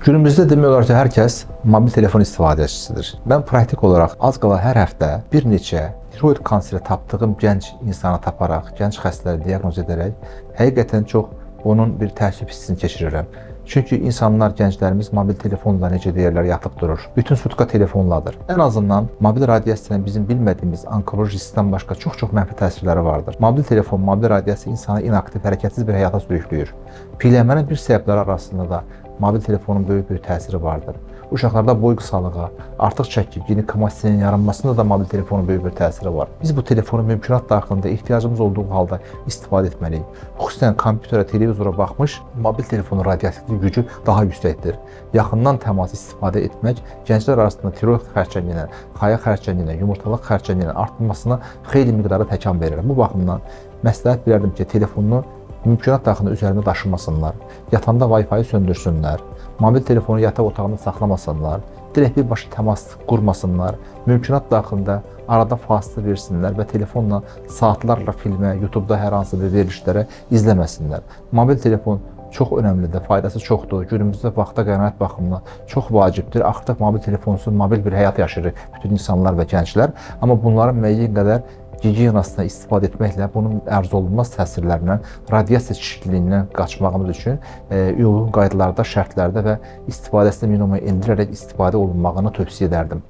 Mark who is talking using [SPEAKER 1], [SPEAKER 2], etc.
[SPEAKER 1] Günümüzdə demək olar ki, hər kəs mobil telefon istifadəçisidir. Mən praktik olaraq az qala hər həftə bir neçə tiroid kanseri tapdığım gənc insanı taparaq, gənc xəstələri diaqnoz edərək, həqiqətən çox onun bir təəssüf hissini keçirirəm. Çünki insanlar, gənclərimiz mobil telefonla necə deyirlər, yatıb durur. Bütün sutka telefonladır. Ən azından mobil radiasiyanın bizim bilmədiyimiz onkoloji riskdən başqa çox mənfi təsirləri vardır. Mobil telefon, mobil radiasiya insanı inaktiv, hərəkətsiz bir həyata sürükləyir. Piyələnmənin bir səbəbləri arasında da mobil telefonun böyük bir təsiri vardır. Uşaqlarda boy qısalığa, artıq çəki, ginekomastinin yaranmasında da mobil telefonun böyük bir təsiri var. Biz bu telefonu mümkünat daxilində ehtiyacımız olduğu halda istifadə etməliyik. Xüsusən kompüterə, televizora baxmış, mobil telefonun radiativ gücü daha yüksəkdir. Yaxından təmas istifadə etmək gənclər arasında tiroid xərçənginin, xaya xərçənginin, yumurtalıq xərçənginin artmasına xeyli miqdarda təkan verir. Bu baxımdan məsləhət bilərdim ki, telefonunu mümkünat daxilində üzərində daşımasınlar, yatanda Wi-Fi söndürsünlər, mobil telefonu yataq otağında saxlamasınlar, direkt birbaşa təmas qurmasınlar, mümkünat daxilində arada fasilə versinlər və telefonla saatlarla filmə, YouTube-da hər hansı bir verilişlərə izləməsinlər. Mobil telefon çox önəmlidir, faydası çoxdur. Günümüzdə vaxta qənaət baxımından çox vacibdir. Artıq mobil telefonsuz mobil bir həyat yaşayır bütün insanlar və gənclər. Amma bunların müəyyən qədər gigiyenasına istifadə etməklə bunun ərz olunmaz təsirlərindən, radiasiya çirkliliyindən qaçmağımız üçün uyğun qaydalarda, şərtlərdə və istifadəsini minimuma endirərək istifadə olunmağını tövsiyə edərdim.